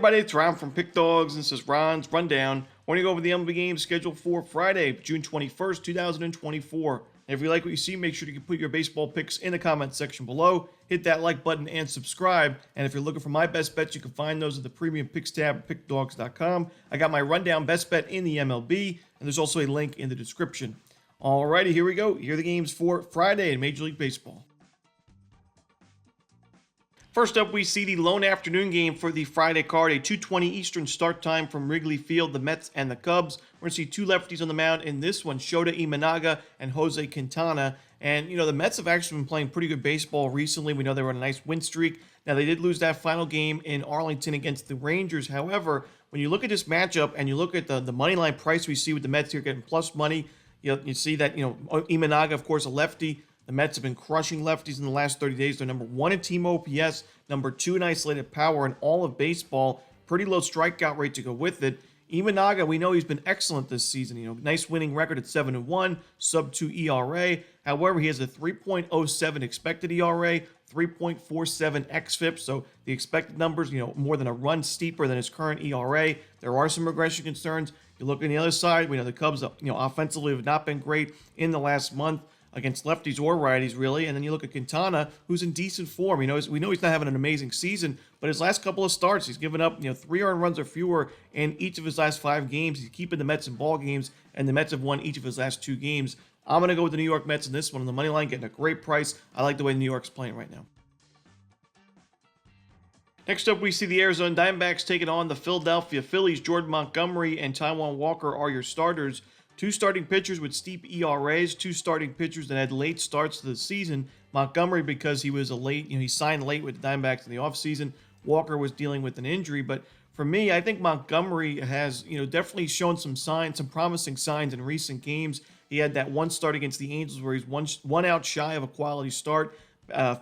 everybody, it's Ron from Pick Dawgz, and this is Ron's Rundown. I want to go over the MLB games scheduled for Friday, June 21st, 2024. And if you like what you see, make sure to put your baseball picks in the comment section below. Hit that like button and subscribe. And if you're looking for my best bets, you can find those at the premium picks tab at pickdawgz.com. I got my rundown best bet in the MLB, and there's also a link in the description. Alrighty, here we go. Here are the games for Friday in Major League Baseball. First up, we see the lone afternoon game for the Friday card, a 2:20 Eastern start time from Wrigley Field, the Mets and the Cubs. We're going to see two lefties on the mound in this one, Shota Imanaga and Jose Quintana. And, the Mets have actually been playing pretty good baseball recently. We know they were on a nice win streak. Now, they did lose that final game in Arlington against the Rangers. However, when you look at this matchup and you look at the money line price we see with the Mets here getting plus money, you see that, Imanaga, of course, a lefty. The Mets have been crushing lefties in the last 30 days. They're number 1 in team OPS, number 2 in isolated power in all of baseball. Pretty low strikeout rate to go with it. Imanaga, we know he's been excellent this season. Nice winning record at 7-1, sub-2 ERA. However, he has a 3.07 expected ERA, 3.47 xFIP. So the expected numbers, more than a run steeper than his current ERA. There are some regression concerns. You look on the other side, we know the Cubs, offensively have not been great in the last month against lefties or righties, really. And then you look at Quintana, who's in decent form. We know he's not having an amazing season, but his last couple of starts, he's given up 3 earned runs or fewer in each of his last 5 games. He's keeping the Mets in ball games, and the Mets have won each of his last 2 games. I'm going to go with the New York Mets in this one on the money line, getting a great price. I like the way New York's playing right now. Next up, we see the Arizona Diamondbacks taking on the Philadelphia Phillies. Jordan Montgomery and Taijuan Walker are your starters. 2 starting pitchers with steep ERAs, 2 starting pitchers that had late starts to the season. Montgomery, because he was he signed late with the Diamondbacks in the offseason. Walker was dealing with an injury. But for me, I think Montgomery has, definitely shown some promising signs in recent games. He had that one start against the Angels where he's one out shy of a quality start.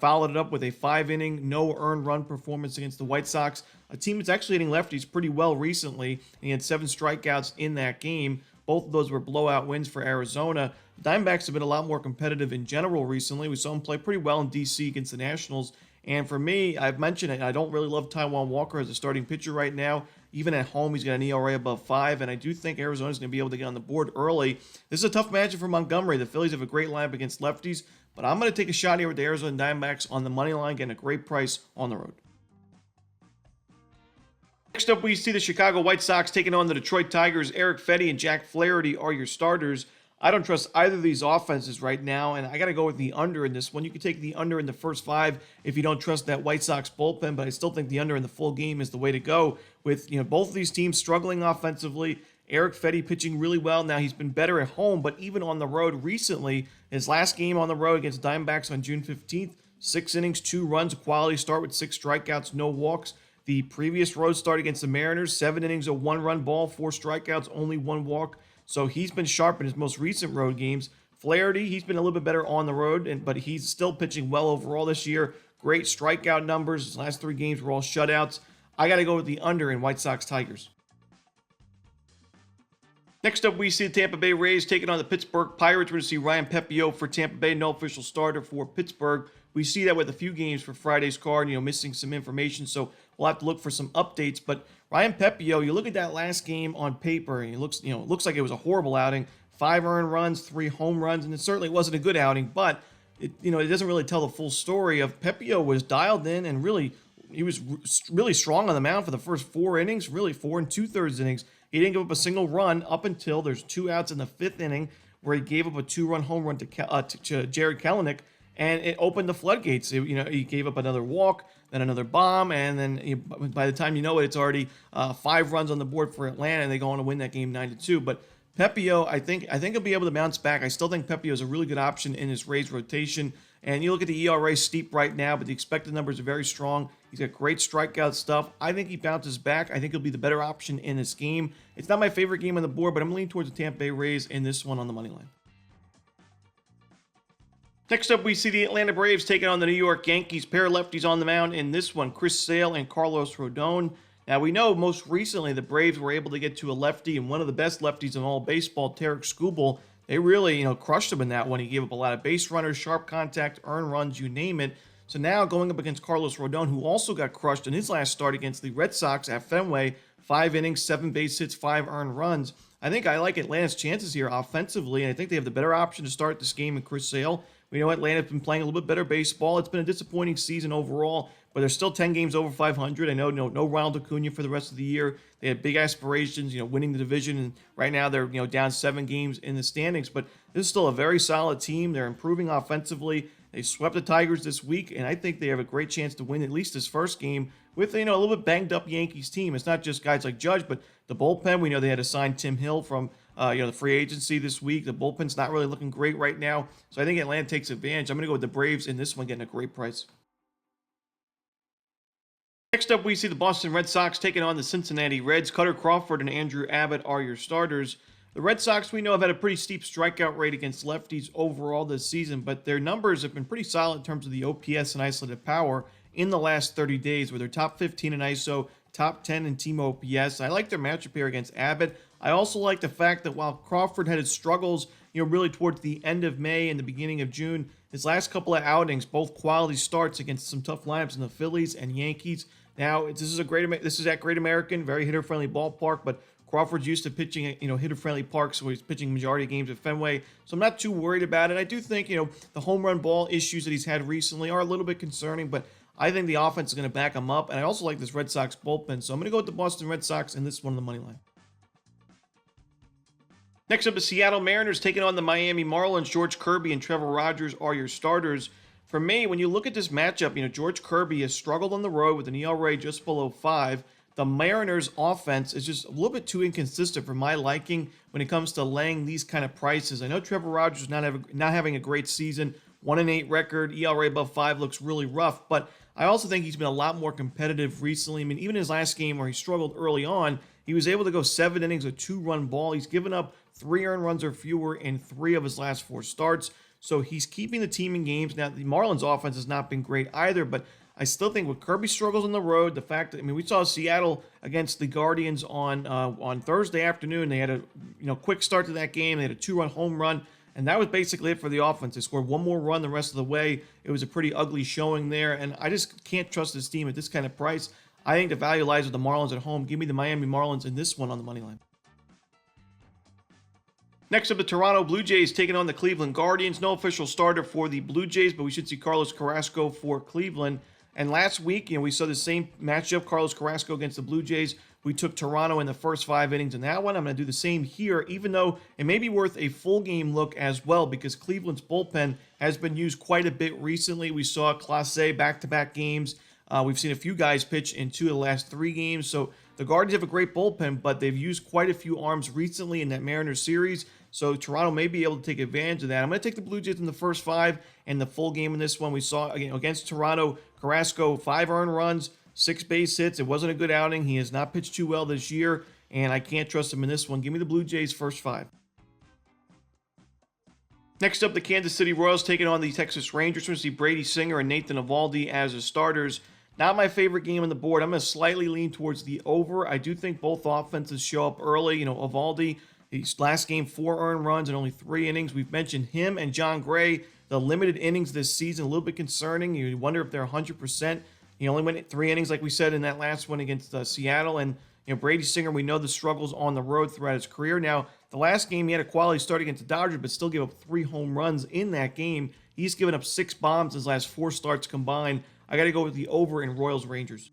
Followed it up with a 5-inning, no earned run performance against the White Sox, a team that's actually hitting lefties pretty well recently. And he had 7 strikeouts in that game. Both of those were blowout wins for Arizona. The Diamondbacks have been a lot more competitive in general recently. We saw them play pretty well in D.C. against the Nationals. And for me, I've mentioned it, I don't really love Taijuan Walker as a starting pitcher right now. Even at home, he's got an ERA above 5, and I do think Arizona's going to be able to get on the board early. This is a tough matchup for Montgomery. The Phillies have a great lineup against lefties, but I'm going to take a shot here with the Arizona Diamondbacks on the money line, getting a great price on the road. Next up, we see the Chicago White Sox taking on the Detroit Tigers. Eric Fedde and Jack Flaherty are your starters. I don't trust either of these offenses right now, and I got to go with the under in this one. You can take the under in the first 5 if you don't trust that White Sox bullpen, but I still think the under in the full game is the way to go. With both of these teams struggling offensively, Eric Fedde pitching really well. Now, he's been better at home, but even on the road recently, his last game on the road against Diamondbacks on June 15th, 6 innings, 2 runs, a quality start with 6 strikeouts, no walks. The previous road start against the Mariners, 7 innings, a 1-run ball, 4 strikeouts, only 1 walk. So he's been sharp in his most recent road games. Flaherty, he's been a little bit better on the road, but he's still pitching well overall this year. Great strikeout numbers. His last 3 games were all shutouts. I got to go with the under in White Sox Tigers. Next up, we see the Tampa Bay Rays taking on the Pittsburgh Pirates. We're going to see Ryan Pepiot for Tampa Bay, no official starter for Pittsburgh. We see that with a few games for Friday's card, missing some information, so we'll have to look for some updates. But Ryan Pepiot, you look at that last game on paper, and it looks like it was a horrible outing. 5 earned runs, 3 home runs, and it certainly wasn't a good outing. But it doesn't really tell the full story of Pepiot was dialed in, and he was really strong on the mound for the first 4 innings, really 4 2/3 innings. He didn't give up a single run up until there's 2 outs in the 5th inning, where he gave up a 2-run home run to Jared Kelenic. And it opened the floodgates. He gave up another walk, then another bomb, and then by the time you know it, it's already 5 runs on the board for Atlanta, and they go on to win that game 9-2. But Pepiot, I think he'll be able to bounce back. I still think Pepiot is a really good option in his Rays rotation. And you look at the ERA steep right now, but the expected numbers are very strong. He's got great strikeout stuff. I think he bounces back. I think he'll be the better option in this game. It's not my favorite game on the board, but I'm leaning towards the Tampa Bay Rays in this one on the money line. Next up, we see the Atlanta Braves taking on the New York Yankees. Pair of lefties on the mound in this one, Chris Sale and Carlos Rodon. Now, we know most recently the Braves were able to get to a lefty, and one of the best lefties in all baseball, Tarek Skubal. They really, crushed him in that one. He gave up a lot of base runners, sharp contact, earned runs, you name it. So now going up against Carlos Rodon, who also got crushed in his last start against the Red Sox at Fenway, 5 innings, 7 base hits, 5 earned runs. I think I like Atlanta's chances here offensively, and I think they have the better option to start this game in Chris Sale. We know Atlanta's been playing a little bit better baseball. It's been a disappointing season overall, but they're still 10 games over 500. I know no Ronald Acuna for the rest of the year. They had big aspirations, winning the division, and right now they're down 7 games in the standings. But this is still a very solid team. They're improving offensively. They swept the Tigers this week, and I think they have a great chance to win at least this first game with a little bit banged up Yankees team. It's not just guys like Judge, but the bullpen. We know they had to sign Tim Hill from the free agency this week. The bullpen's not really looking great right now, so I think Atlanta takes advantage. I'm going to go with the Braves in this one, getting a great price. Next up, we see the Boston Red Sox taking on the Cincinnati Reds. Cutter Crawford and Andrew Abbott are your starters. The Red Sox, we know, have had a pretty steep strikeout rate against lefties overall this season, but their numbers have been pretty solid in terms of the OPS and isolated power in the last 30 days, where they're top 15 in ISO, top 10 in team OPS. I like their matchup here against Abbott. I also like the fact that while Crawford had his struggles, really towards the end of May and the beginning of June, his last couple of outings, both quality starts against some tough lineups in the Phillies and Yankees. Now, this is at Great American, very hitter-friendly ballpark, but Crawford's used to pitching at, hitter-friendly parks, so he's pitching majority of games at Fenway. So I'm not too worried about it. I do think, the home run ball issues that he's had recently are a little bit concerning, but I think the offense is going to back him up. And I also like this Red Sox bullpen, so I'm going to go with the Boston Red Sox in this one on the money line. Next up, the Seattle Mariners taking on the Miami Marlins. George Kirby and Trevor Rogers are your starters. For me, when you look at this matchup, George Kirby has struggled on the road with an ERA just below 5. The Mariners' offense is just a little bit too inconsistent for my liking when it comes to laying these kind of prices. I know Trevor Rogers is not having a great season. 1-8 record, ERA above 5 looks really rough, but I also think he's been a lot more competitive recently. I mean, even his last game where he struggled early on, he was able to go 7 innings, a 2-run ball. He's given up 3 earned runs or fewer in 3 of his last 4 starts. So he's keeping the team in games. Now, the Marlins offense has not been great either, but I still think with Kirby's struggles on the road, the fact that, we saw Seattle against the Guardians on Thursday afternoon. They had a quick start to that game. They had a 2-run home run, and that was basically it for the offense. They scored 1 more run the rest of the way. It was a pretty ugly showing there, and I just can't trust this team at this kind of price. I think the value lies with the Marlins at home. Give me the Miami Marlins in this one on the money line. Next up, the Toronto Blue Jays taking on the Cleveland Guardians. No official starter for the Blue Jays, but we should see Carlos Carrasco for Cleveland. And last week, we saw the same matchup, Carlos Carrasco against the Blue Jays. We took Toronto in the first 5 innings in that one. I'm going to do the same here, even though it may be worth a full game look as well, because Cleveland's bullpen has been used quite a bit recently. We saw Clase back-to-back games. We've seen a few guys pitch in 2 of the last 3 games. So the Guardians have a great bullpen, but they've used quite a few arms recently in that Mariners series. So Toronto may be able to take advantage of that. I'm going to take the Blue Jays in the first 5 and the full game in this one. We saw against Toronto, Carrasco, 5 earned runs, 6 base hits. It wasn't a good outing. He has not pitched too well this year, and I can't trust him in this one. Give me the Blue Jays first 5. Next up, the Kansas City Royals taking on the Texas Rangers. We're going to see Brady Singer and Nathan Eovaldi as the starters. Not my favorite game on the board. I'm going to slightly lean towards the over. I do think both offenses show up early. Eovaldi, his last game, 4 earned runs and only 3 innings. We've mentioned him and John Gray, the limited innings this season, a little bit concerning. You wonder if they're 100%. He only went 3 innings, like we said, in that last one against Seattle. And Brady Singer, we know the struggles on the road throughout his career. Now, the last game, he had a quality start against the Dodgers, but still gave up 3 home runs in that game. He's given up 6 bombs his last 4 starts combined. I got to go with the over in Royals-Rangers.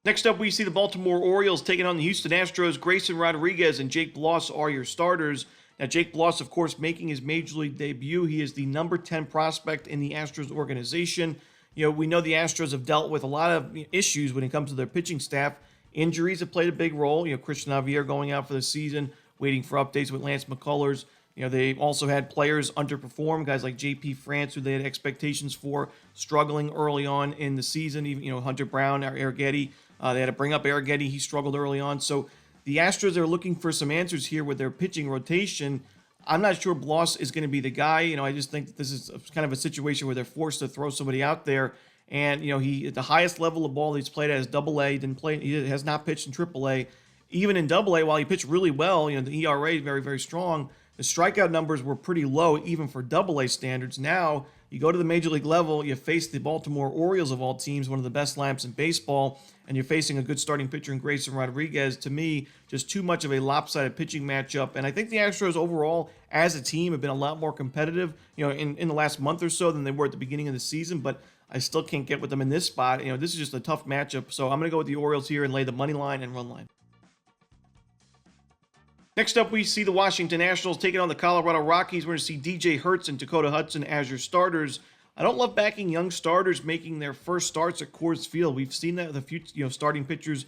Next up, we see the Baltimore Orioles taking on the Houston Astros. Grayson Rodriguez and Jake Bloss are your starters. Now, Jake Bloss, of course, making his Major League debut. He is the number 10 prospect in the Astros organization. We know the Astros have dealt with a lot of issues when it comes to their pitching staff. Injuries have played a big role. Christian Javier going out for the season, waiting for updates with Lance McCullers. They also had players underperform, guys like J.P. France, who they had expectations for, struggling early on in the season. Even, Hunter Brown, Arrighetti, they had to bring up Arrighetti. He struggled early on. So the Astros are looking for some answers here with their pitching rotation. I'm not sure Bloss is going to be the guy. I just think that this is kind of a situation where they're forced to throw somebody out there. And, he at the highest level of ball he's played at is Double-A. He has not pitched in Triple-A. Even in Double-A, while he pitched really well, the ERA is very, very strong. The strikeout numbers were pretty low, even for Double-A standards. Now, You go to the major league level, you face the Baltimore Orioles of all teams, one of the best lineups in baseball, and you're facing a good starting pitcher in Grayson Rodriguez. To me, just too much of a lopsided pitching matchup. And I think the Astros overall, as a team, have been a lot more competitive, in the last month or so than they were at the beginning of the season. But I still can't get with them in this spot. This is just a tough matchup. So I'm going to go with the Orioles here and lay the money line and run line. Next up, we see the Washington Nationals taking on the Colorado Rockies. We're going to see DJ Hertz and Dakota Hudson as your starters. I don't love backing young starters making their first starts at Coors Field. We've seen that with a few starting pitchers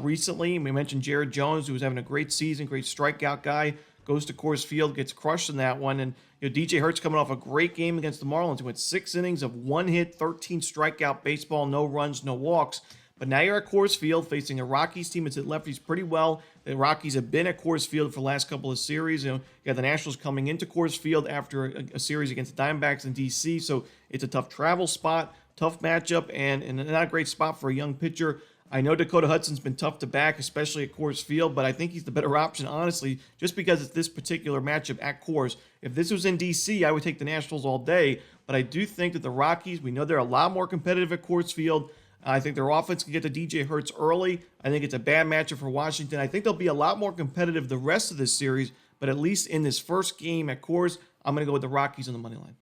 recently. We mentioned Jared Jones, who was having a great season, great strikeout guy, goes to Coors Field, gets crushed in that one. And DJ Hertz coming off a great game against the Marlins. He went 6 innings of 1 hit, 13 strikeout baseball, no runs, no walks. But now you're at Coors Field facing a Rockies team that's hit lefties pretty well. The Rockies have been at Coors Field for the last couple of series. You got the Nationals coming into Coors Field after a series against the Diamondbacks in D.C., so it's a tough travel spot, tough matchup, and not a great spot for a young pitcher. I know Dakota Hudson's been tough to back, especially at Coors Field, but I think he's the better option, honestly, just because it's this particular matchup at Coors. If this was in D.C., I would take the Nationals all day, but I do think that the Rockies, we know they're a lot more competitive at Coors Field. I think their offense can get to DJ Hertz early. I think it's a bad matchup for Washington. I think they'll be a lot more competitive the rest of this series, but at least in this first game at Coors, I'm going to go with the Rockies on the money line.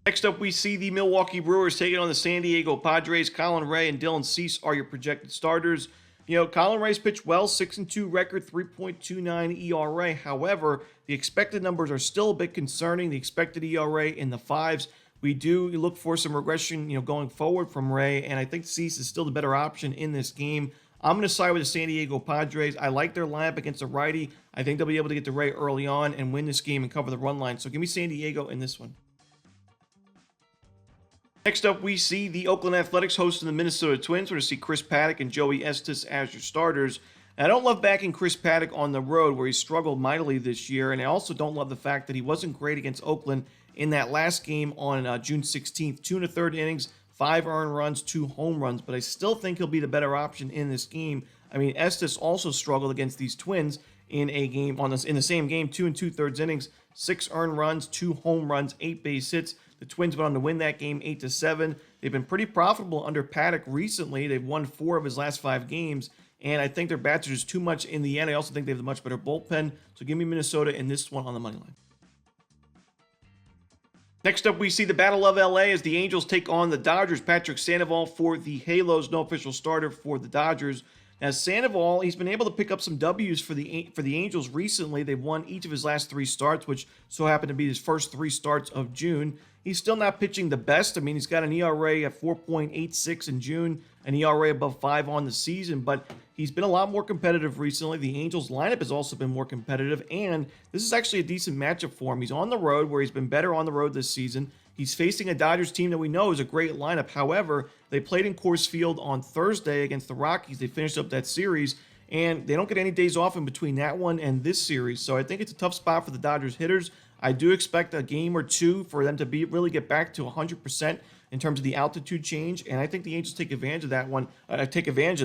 Next up, we see the Milwaukee Brewers taking on the San Diego Padres. Colin Ray and Dylan Cease are your projected starters. Colin Ray's pitched well, 6-2 record, 3.29 ERA. However, the expected numbers are still a bit concerning. The expected ERA in the 5s. We do look for some regression, going forward from Ray, and I think Cease is still the better option in this game. I'm going to side with the San Diego Padres. I like their lineup against a righty. I think they'll be able to get to Ray early on and win this game and cover the run line. So give me San Diego in this one. Next up, we see the Oakland Athletics hosting the Minnesota Twins. We're going to see Chris Paddack and Joey Estes as your starters. And I don't love backing Chris Paddack on the road where he struggled mightily this year, and I also don't love the fact that he wasn't great against Oakland in that last game on June 16th. 2 1/3 innings, 5 earned runs, 2 home runs, but I still think he'll be the better option in this game. I mean, Estes also struggled against these Twins in a game in the same game, 2 2/3 innings, 6 earned runs, 2 home runs, 8 base hits. The Twins went on to win that game 8-7. They've been pretty profitable under Paddack recently. They've won 4 of his last 5 games, and I think their bats are just too much in the end. I also think they have a much better bullpen, so give me Minnesota in this one on the money line. Next up, we see the Battle of LA as the Angels take on the Dodgers. Patrick Sandoval for the Halos, no official starter for the Dodgers. Now, Sandoval, he's been able to pick up some W's for the Angels recently. They've won each of his last 3 starts, which so happened to be his first 3 starts of June. He's still not pitching the best. I mean, he's got an ERA at 4.86 in June, an ERA above 5 on the season, but he's been a lot more competitive recently. The Angels lineup has also been more competitive, and this is actually a decent matchup for him. He's on the road, where he's been better on the road this season. He's facing a Dodgers team that we know is a great lineup. However, they played in Coors Field on Thursday against the Rockies. They finished up that series, and they don't get any days off in between that one and this series. So I think it's a tough spot for the Dodgers hitters. I do expect a game or two for them to really get back to 100% in terms of the altitude change, and I think the Angels take advantage of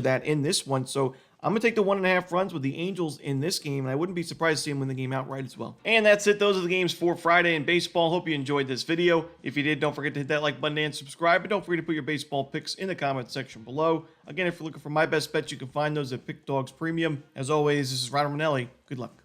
that in this one. So I'm going to take the 1.5 runs with the Angels in this game, and I wouldn't be surprised to see them win the game outright as well. And that's it. Those are the games for Friday in baseball. Hope you enjoyed this video. If you did, don't forget to hit that like button and subscribe, and don't forget to put your baseball picks in the comment section below. Again, if you're looking for my best bets, you can find those at Pick Dawgz Premium. As always, this is Romanelli. Good luck.